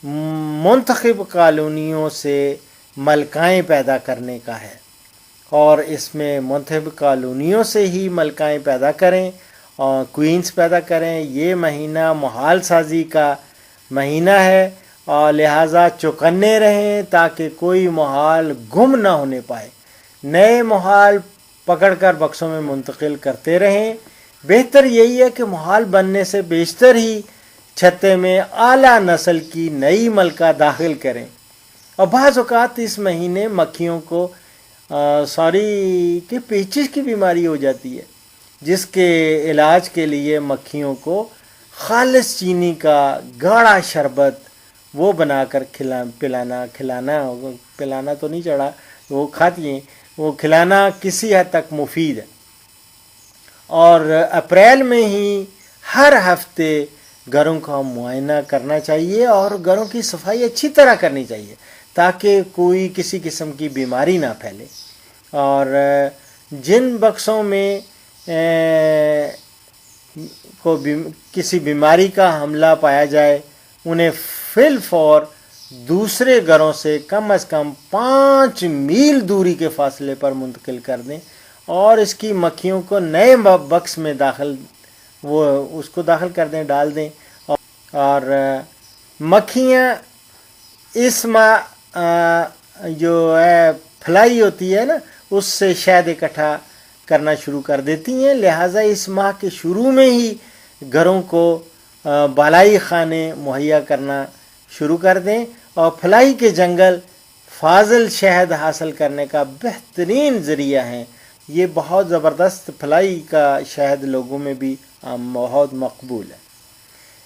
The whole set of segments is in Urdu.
منتخب کالونیوں سے ملکائیں پیدا کرنے کا ہے، اور اس میں منتخب کالونیوں سے ہی ملکائیں پیدا کریں اور کوئینز پیدا کریں۔ یہ مہینہ محال سازی کا مہینہ ہے، اور لہٰذا چوکنے رہیں تاکہ کوئی محال گم نہ ہونے پائے۔ نئے محال پکڑ کر بکسوں میں منتقل کرتے رہیں۔ بہتر یہی ہے کہ محال بننے سے بیشتر ہی چھتے میں اعلیٰ نسل کی نئی ملکہ داخل کریں۔ اور بعض اوقات اس مہینے مکھیوں کو کہ پیچش کی بیماری ہو جاتی ہے، جس کے علاج کے لیے مکھیوں کو خالص چینی کا گاڑھا شربت وہ بنا کر پلانا تو نہیں چڑھا، وہ کھاتی ہیں، وہ کھلانا کسی حد تک مفید ہے۔ اور اپریل میں ہی ہر ہفتے گھروں کا معائنہ کرنا چاہیے اور گھروں کی صفائی اچھی طرح کرنی چاہیے تاکہ کوئی کسی قسم کی بیماری نہ پھیلے۔ اور جن بکسوں میں کسی بیماری کا حملہ پایا جائے انہیں فی الفور دوسرے گھروں سے کم از کم 5 میل دوری کے فاصلے پر منتقل کر دیں، اور اس کی مکھیوں کو نئے بکس میں اس کو داخل کر دیں، ڈال دیں۔ اور مکھیاں اس ماہ جو ہے فلائی ہوتی ہے نا، اس سے شہد اکٹھا کرنا شروع کر دیتی ہیں، لہٰذا اس ماہ کے شروع میں ہی گھروں کو بالائی خانے مہیا کرنا شروع کر دیں، اور فلائی کے جنگل فاضل شہد حاصل کرنے کا بہترین ذریعہ ہیں۔ یہ بہت زبردست فلائی کا شہد لوگوں میں بھی بہت مقبول ہے۔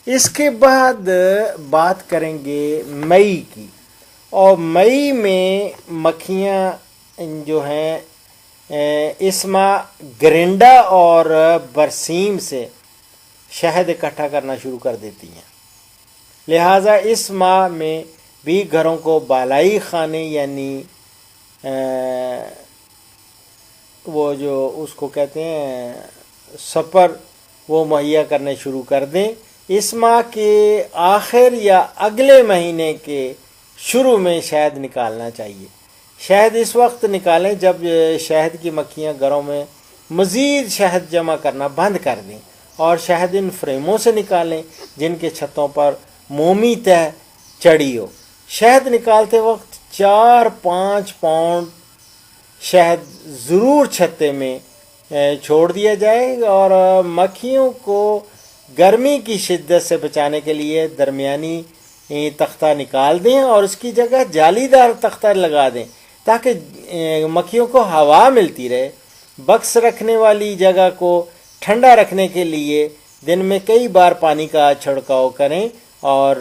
اس کے بعد بات کریں گے مئی کی، اور مئی میں مکھیاں جو ہیں اس ماہ گرینڈا اور برسیم سے شہد اکٹھا کرنا شروع کر دیتی ہیں، لہٰذا اس ماہ میں بھی گھروں کو بالائی خانے یعنی وہ جو اس کو کہتے ہیں سپر وہ مہیا کرنے شروع کر دیں۔ اس ماہ کے آخر یا اگلے مہینے کے شروع میں شہد نکالنا چاہیے۔ شہد اس وقت نکالیں جب شہد کی مکھیاں گھروں میں مزید شہد جمع کرنا بند کر دیں، اور شہد ان فریموں سے نکالیں جن کے چھتوں پر مومی تہ چڑھی ہو۔ شہد نکالتے وقت 4-5 پاؤنڈ شہد ضرور چھتے میں چھوڑ دیا جائے، اور مکھیوں کو گرمی کی شدت سے بچانے کے لیے درمیانی تختہ نکال دیں اور اس کی جگہ جالی دار تختہ لگا دیں تاکہ مکھیوں کو ہوا ملتی رہے۔ بکس رکھنے والی جگہ کو ٹھنڈا رکھنے کے لیے دن میں کئی بار پانی کا چھڑکاؤ کریں، اور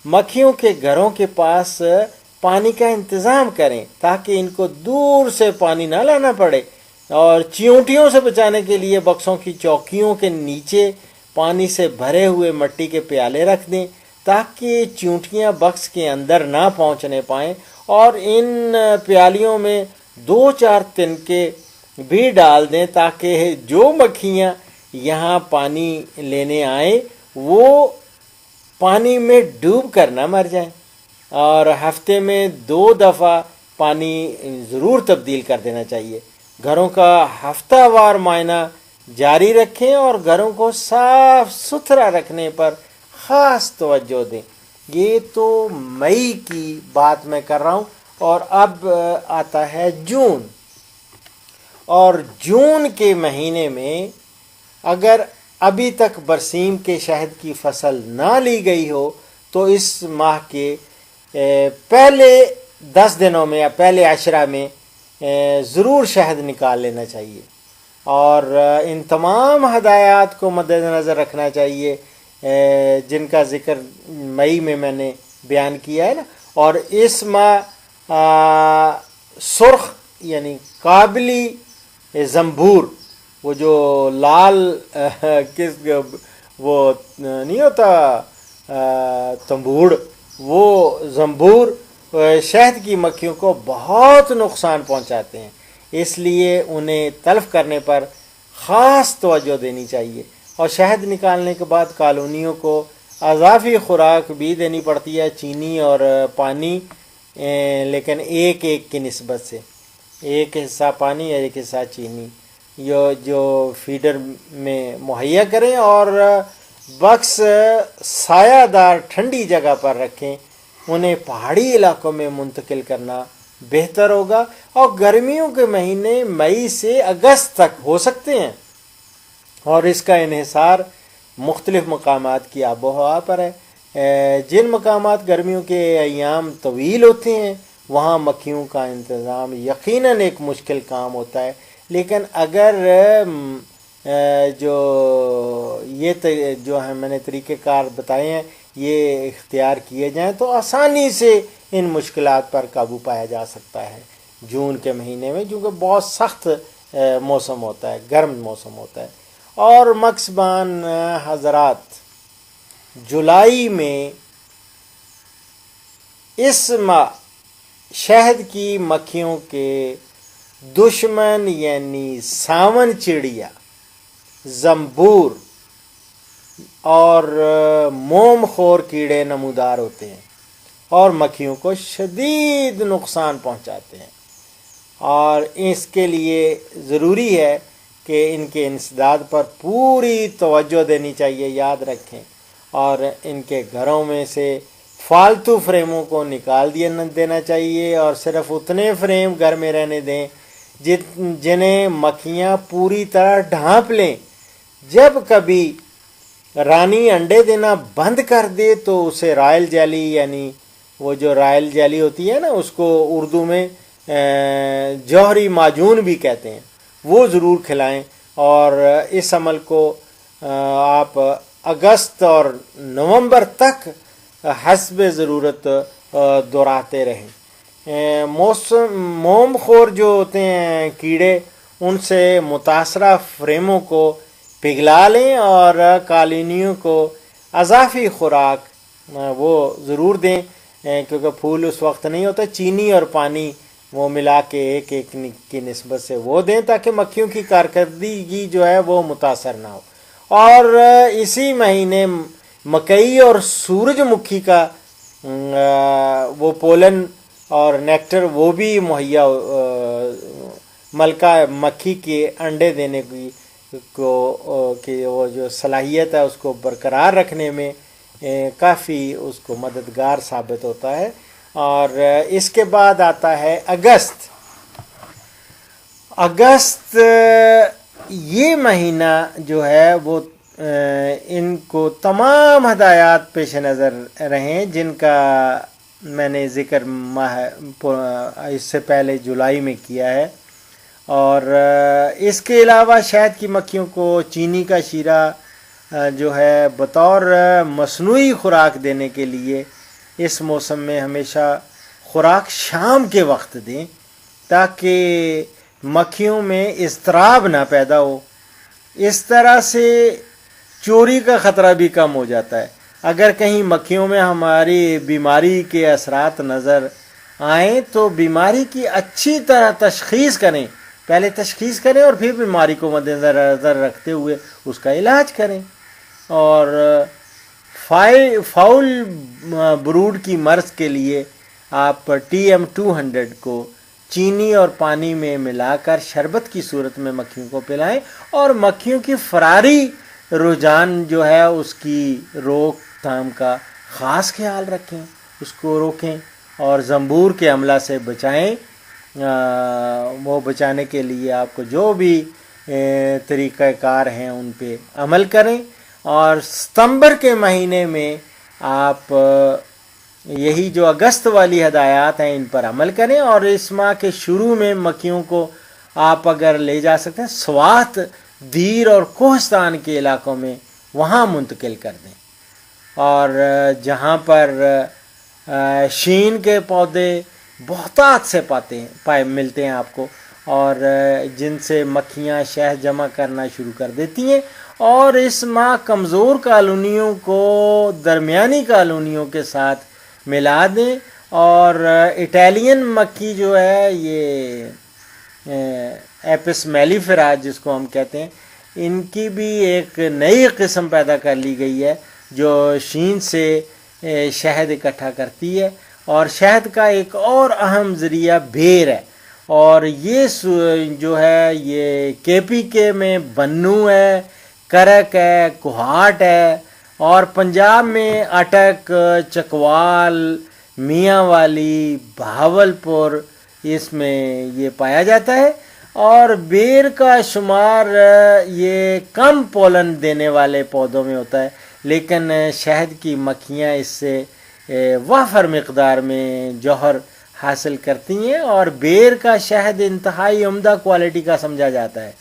مکھیوں کے گھروں کے پاس پانی کا انتظام کریں تاکہ ان کو دور سے پانی نہ لانا پڑے، اور چیونٹیوں سے بچانے کے لیے بکسوں کی چوکیوں کے نیچے پانی سے بھرے ہوئے مٹی کے پیالے رکھ دیں تاکہ چیونٹیاں بکس کے اندر نہ پہنچنے پائیں، اور ان پیالیوں میں 2-4 تنکے بھی ڈال دیں تاکہ جو مکھیاں یہاں پانی لینے آئیں وہ پانی میں ڈوب کر نہ مر جائیں، اور ہفتے میں 2 دفعہ پانی ضرور تبدیل کر دینا چاہیے۔ گھروں کا ہفتہ وار معائنہ جاری رکھیں اور گھروں کو صاف ستھرا رکھنے پر خاص توجہ دیں۔ یہ تو مئی کی بات میں کر رہا ہوں، اور اب آتا ہے جون۔ اور جون کے مہینے میں اگر ابھی تک برسیم کے شہد کی فصل نہ لی گئی ہو تو اس ماہ کے پہلے 10 دنوں میں یا پہلے عشرہ میں ضرور شہد نکال لینا چاہیے، اور ان تمام ہدایات کو مد نظر رکھنا چاہیے جن کا ذکر مئی میں نے بیان کیا ہے نا۔ اور اس ماہ سرخ یعنی قابلی زنبور، وہ جو لال وہ نہیں ہوتا تنبوڑ، وہ زنبور شہد کی مکھیوں کو بہت نقصان پہنچاتے ہیں، اس لیے انہیں تلف کرنے پر خاص توجہ دینی چاہیے۔ اور شہد نکالنے کے بعد کالونیوں کو اضافی خوراک بھی دینی پڑتی ہے، چینی اور پانی، لیکن ایک ایک کی نسبت سے، ایک حصہ پانی اور ایک حصہ چینی جو فیڈر میں مہیا کریں، اور بکس سایہ دار ٹھنڈی جگہ پر رکھیں۔ انہیں پہاڑی علاقوں میں منتقل کرنا بہتر ہوگا، اور گرمیوں کے مہینے مئی سے اگست تک ہو سکتے ہیں، اور اس کا انحصار مختلف مقامات کی آب و ہوا پر ہے۔ جن مقامات گرمیوں کے ایام طویل ہوتے ہیں وہاں مکھیوں کا انتظام یقیناً ایک مشکل کام ہوتا ہے، لیکن اگر جو میں نے طریقہ کار بتائے ہیں یہ اختیار کیے جائیں تو آسانی سے ان مشکلات پر قابو پایا جا سکتا ہے۔ جون کے مہینے میں چونکہ بہت سخت موسم ہوتا ہے، گرم موسم ہوتا ہے، اور مکسبان حضرات جولائی میں اس ماہ شہد کی مکھیوں کے دشمن یعنی ساون چڑیا، زنبور اور موم خور کیڑے نمودار ہوتے ہیں اور مکھیوں کو شدید نقصان پہنچاتے ہیں، اور اس کے لیے ضروری ہے کہ ان کے انسداد پر پوری توجہ دینی چاہیے۔ یاد رکھیں، اور ان کے گھروں میں سے فالتو فریموں کو نکال دینا چاہیے، اور صرف اتنے فریم گھر میں رہنے دیں جنہیں مکھیاں پوری طرح ڈھانپ لیں۔ جب کبھی رانی انڈے دینا بند کر دے تو اسے رائل جیلی، یعنی وہ جو رائل جیلی ہوتی ہے نا، اس کو اردو میں جوہری معجون بھی کہتے ہیں، وہ ضرور کھلائیں، اور اس عمل کو آپ اگست اور نومبر تک حسب ضرورت دہراتے رہیں۔ موم خور جو ہوتے ہیں کیڑے، ان سے متاثرہ فریموں کو پگھلا لیں اور کالونیوں کو اضافی خوراک وہ ضرور دیں، کیونکہ پھول اس وقت نہیں ہوتا۔ چینی اور پانی وہ ملا کے ایک ایک کی نسبت سے وہ دیں تاکہ مکھیوں کی کارکردگی جو ہے وہ متاثر نہ ہو۔ اور اسی مہینے مکئی اور سورج مکھی کا وہ پولن اور نیکٹر وہ بھی مہیا، ملکہ مکھی کے انڈے دینے کی وہ جو صلاحیت ہے اس کو برقرار رکھنے میں کافی اس کو مددگار ثابت ہوتا ہے۔ اور اس کے بعد آتا ہے اگست۔ یہ مہینہ جو ہے وہ ان کو تمام ہدایات پیش نظر رہیں جن کا میں نے ذکر اس سے پہلے جولائی میں کیا ہے، اور اس کے علاوہ شہد کی مکھیوں کو چینی کا شیرہ جو ہے بطور مصنوعی خوراک دینے کے لیے اس موسم میں ہمیشہ خوراک شام کے وقت دیں تاکہ مکھیوں میں اضطراب نہ پیدا ہو۔ اس طرح سے چوری کا خطرہ بھی کم ہو جاتا ہے۔ اگر کہیں مکھیوں میں ہماری بیماری کے اثرات نظر آئیں تو بیماری کی اچھی طرح تشخیص کریں، پہلے تشخیص کریں اور پھر بیماری کو مد نظر رکھتے ہوئے اس کا علاج کریں۔ اور فاؤل بروڈ کی مرض کے لیے آپ TM200 کو چینی اور پانی میں ملا کر شربت کی صورت میں مکھیوں کو پلائیں، اور مکھیوں کی فراری رجحان جو ہے اس کی روک تھام کا خاص خیال رکھیں، اس کو روکیں، اور زنبور کے حملہ سے بچائیں۔ وہ بچانے کے لیے آپ کو جو بھی طریقہ کار ہیں ان پہ عمل کریں، اور ستمبر کے مہینے میں آپ یہی جو اگست والی ہدایات ہیں ان پر عمل کریں، اور اس ماہ کے شروع میں مکھیوں کو آپ اگر لے جا سکتے ہیں سوات، دیر اور کوہستان کے علاقوں میں وہاں منتقل کر دیں، اور جہاں پر شین کے پودے بہتات سے ملتے ہیں آپ کو، اور جن سے مکھیاں شہد جمع کرنا شروع کر دیتی ہیں، اور اس ماہ کمزور کالونیوں کو درمیانی کالونیوں کے ساتھ ملا دیں، اور اٹیلین مکھی جو ہے یہ ایپس میلیفیرا جس کو ہم کہتے ہیں، ان کی بھی ایک نئی قسم پیدا کر لی گئی ہے جو شین سے شہد اکٹھا کرتی ہے، اور شہد کا ایک اور اہم ذریعہ بیر ہے، اور یہ جو ہے یہ کے پی کے میں بنو ہے، کرک ہے، کوہاٹ ہے، اور پنجاب میں اٹک، چکوال، میاں والی، بہاول پور اس میں یہ پایا جاتا ہے۔ اور بیر کا شمار یہ کم پولن دینے والے پودوں میں ہوتا ہے، لیکن شہد کی مکھیاں اس سے وافر مقدار میں جوہر حاصل کرتی ہیں، اور بیر کا شہد انتہائی عمدہ کوالٹی کا سمجھا جاتا ہے،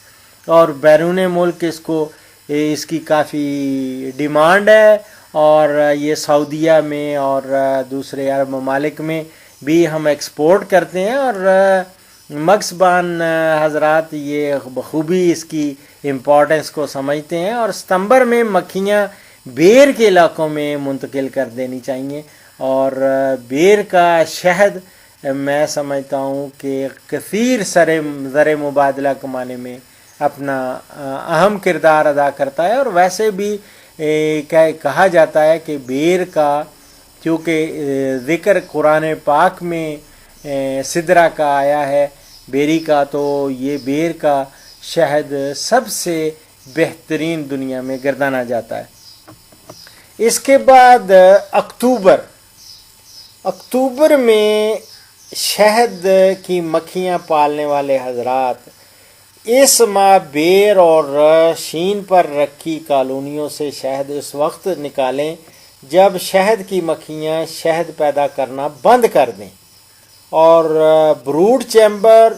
اور بیرون ملک اس کی کافی ڈیمانڈ ہے، اور یہ سعودیہ میں اور دوسرے عرب ممالک میں بھی ہم ایکسپورٹ کرتے ہیں، اور مکسبان حضرات یہ بخوبی اس کی امپورٹنس کو سمجھتے ہیں، اور ستمبر میں مکھیاں بیر کے علاقوں میں منتقل کر دینی چاہیے۔ اور بیر کا شہد میں سمجھتا ہوں کہ کثیر زر مبادلہ کمانے میں اپنا اہم کردار ادا کرتا ہے، اور ویسے بھی کہا جاتا ہے کہ بیر کا چونکہ ذکر قرآن پاک میں سدرہ کا آیا ہے بیری کا، تو یہ بیر کا شہد سب سے بہترین دنیا میں گردانا جاتا ہے۔ اس کے بعد اکتوبر میں شہد کی مکھیاں پالنے والے حضرات اس ماہ بیر اور شین پر رکھی کالونیوں سے شہد اس وقت نکالیں جب شہد کی مکھیاں شہد پیدا کرنا بند کر دیں، اور بروڈ چیمبر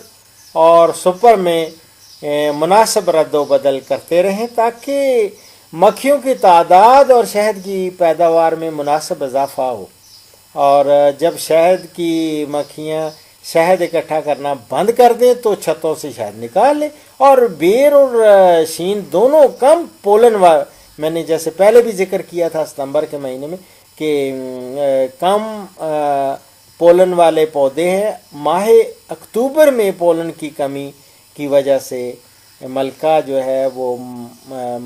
اور سپر میں مناسب رد و بدل کرتے رہیں تاکہ مکھیوں کی تعداد اور شہد کی پیداوار میں مناسب اضافہ ہو۔ اور جب شہد کی مکھیاں شہد اکٹھا کرنا بند کر دیں تو چھتوں سے شہد نکال لیں، اور بیر اور شین دونوں کم پولن میں نے جیسے پہلے بھی ذکر کیا تھا ستمبر کے مہینے میں کہ کم پولن والے پودے ہیں۔ ماہ اکتوبر میں پولن کی کمی کی وجہ سے ملکہ جو ہے وہ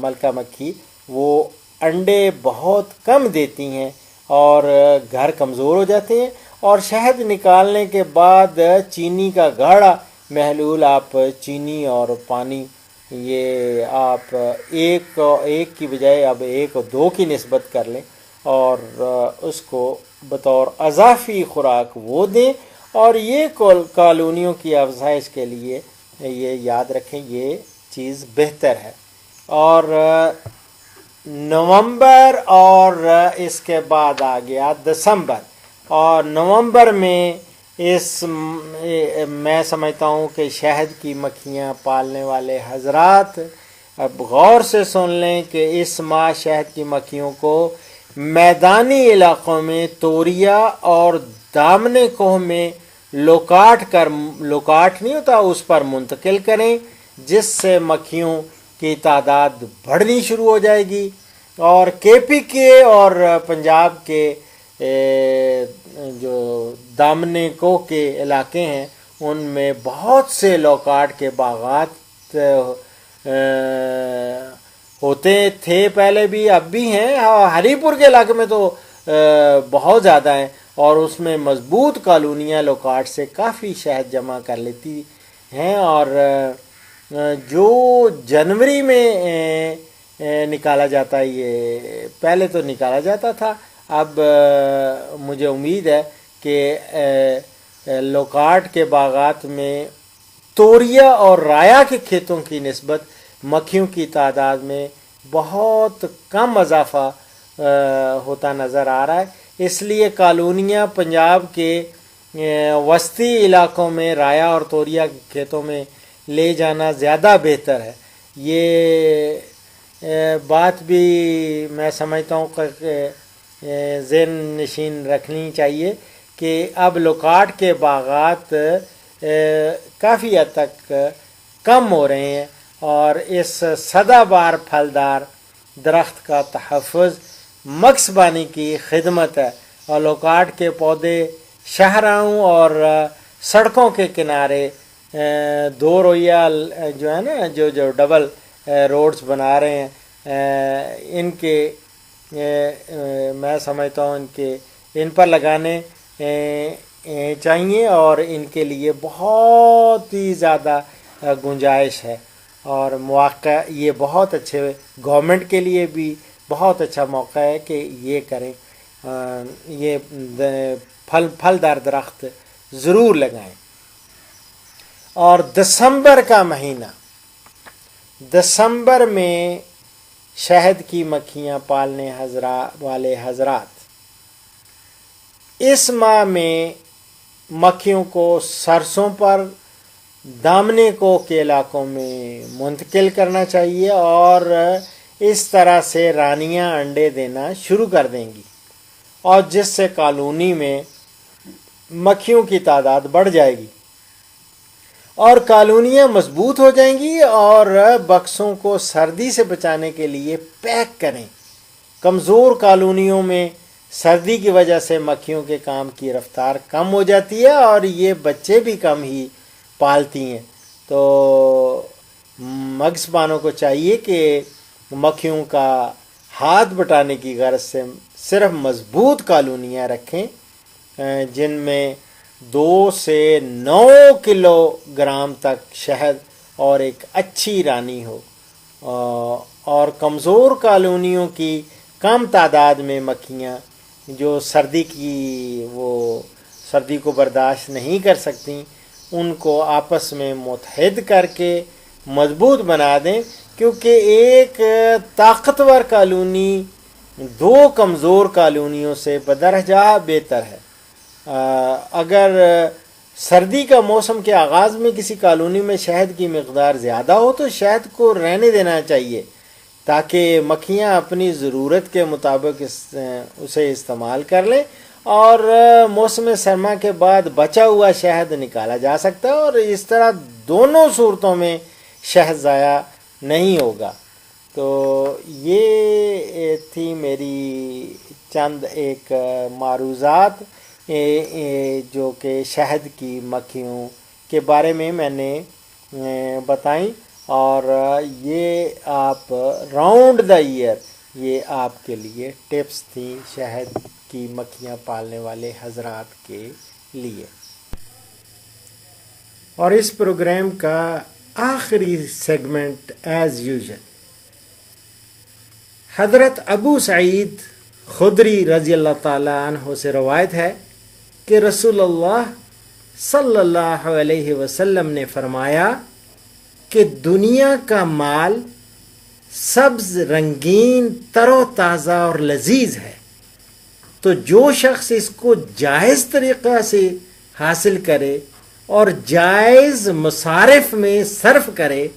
ملکہ مکھی وہ انڈے بہت کم دیتی ہیں اور گھر کمزور ہو جاتے ہیں، اور شہد نکالنے کے بعد چینی کا گاڑھا محلول آپ چینی اور پانی یہ آپ ایک کی بجائے اب 1 اور 2 کی نسبت کر لیں، اور اس کو بطور اضافی خوراک وہ دیں، اور یہ کالونیوں کی افزائش کے لیے یہ یاد رکھیں یہ چیز بہتر ہے۔ اور نومبر اور اس کے بعد آ گیا دسمبر، اور نومبر میں میں سمجھتا ہوں کہ شہد کی مکھیاں پالنے والے حضرات اب غور سے سن لیں کہ اس ماہ شہد کی مکھیوں کو میدانی علاقوں میں توریا اور دامنے کوہ میں لوکاٹ نہیں ہوتا اس پر منتقل کریں، جس سے مکھیوں کی تعداد بڑھنی شروع ہو جائے گی۔ اور کے پی کے اور پنجاب کے جو دامنے کوہ کے علاقے ہیں ان میں بہت سے لوکاٹ کے باغات ہوتے تھے پہلے بھی، اب بھی ہیں، ہری پور کے علاقے میں تو بہت زیادہ ہیں، اور اس میں مضبوط کالونیاں لوکاٹ سے کافی شہد جمع کر لیتی ہیں، اور جو جنوری میں نکالا جاتا ہے یہ پہلے تو نکالا جاتا تھا، اب مجھے امید ہے کہ لوکاٹ کے باغات میں توریا اور رایا کے کھیتوں کی نسبت مکھیوں کی تعداد میں بہت کم اضافہ ہوتا نظر آ رہا ہے، اس لیے کالونیاں پنجاب کے وسطی علاقوں میں رایا اور توریا کے کھیتوں میں لے جانا زیادہ بہتر ہے۔ یہ بات بھی میں سمجھتا ہوں کہ ذہن نشین رکھنی چاہیے کہ اب لوکاٹ کے باغات کافی حد تک کم ہو رہے ہیں، اور اس سدا بار پھلدار درخت کا تحفظ مکسبانی کی خدمت ہے، اور لوکاٹ کے پودے شاہراہوں اور سڑکوں کے کنارے 2 رویہ جو ہے نا جو ڈبل روڈز بنا رہے ہیں ان کے میں سمجھتا ہوں ان پر لگانے چاہیے، اور ان کے لیے بہت ہی زیادہ گنجائش ہے اور مواقع یہ بہت اچھے، گورنمنٹ کے لیے بھی بہت اچھا موقع ہے کہ یہ کریں، یہ پھلدار درخت ضرور لگائیں۔ اور دسمبر کا مہینہ، دسمبر میں شہد کی مکھیاں پالنے والے حضرات، اس ماہ میں مکھیوں کو سرسوں پر دامنے کو کے علاقوں میں منتقل کرنا چاہیے، اور اس طرح سے رانیاں انڈے دینا شروع کر دیں گی، اور جس سے کالونی میں مکھیوں کی تعداد بڑھ جائے گی اور کالونیاں مضبوط ہو جائیں گی۔ اور بکسوں کو سردی سے بچانے کے لیے پیک کریں۔ کمزور کالونیوں میں سردی کی وجہ سے مکھیوں کے کام کی رفتار کم ہو جاتی ہے اور یہ بچے بھی کم ہی پالتی ہیں، تو مگسبانوں کو چاہیے کہ مکھیوں کا ہاتھ بٹانے کی غرض سے صرف مضبوط کالونیاں رکھیں، جن میں 2 سے 9 کلو گرام تک شہد اور ایک اچھی رانی ہو، اور کمزور کالونیوں کی کم تعداد میں مکھیاں جو سردی کو برداشت نہیں کر سکتی، ان کو آپس میں متحد کر کے مضبوط بنا دیں، کیونکہ ایک طاقتور کالونی 2 کمزور کالونیوں سے بدرجہ بہتر ہے۔ اگر سردی کا موسم کے آغاز میں کسی کالونی میں شہد کی مقدار زیادہ ہو تو شہد کو رہنے دینا چاہیے، تاکہ مکھیاں اپنی ضرورت کے مطابق اسے استعمال کر لیں، اور موسم سرما کے بعد بچا ہوا شہد نکالا جا سکتا ہے، اور اس طرح دونوں صورتوں میں شہد ضائع نہیں ہوگا۔ تو یہ تھی میری چند ایک معروضات جو کہ شہد کی مکھیوں کے بارے میں نے بتائیں، اور یہ آپ راؤنڈ دا ایئر یہ آپ کے لیے ٹپس تھیں شہد کی مکھیاں پالنے والے حضرات کے لیے۔ اور اس پروگرام کا آخری سیگمنٹ ایز یوزل، حضرت ابو سعید خدری رضی اللہ تعالیٰ عنہ سے روایت ہے کہ رسول اللہ صلی اللہ علیہ وسلم نے فرمایا کہ دنیا کا مال سبز، رنگین، تر و تازہ اور لذیذ ہے، تو جو شخص اس کو جائز طریقہ سے حاصل کرے اور جائز مصارف میں صرف کرے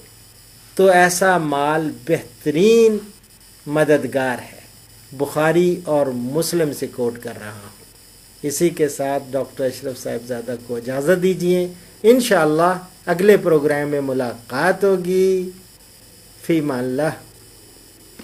تو ایسا مال بہترین مددگار ہے۔ بخاری اور مسلم سے کوٹ کر رہا ہوں۔ اسی کے ساتھ ڈاکٹر اشرف صاحبزادہ کو اجازت دیجیے، انشاءاللہ اگلے پروگرام میں ملاقات ہوگی۔ فی امان اللہ۔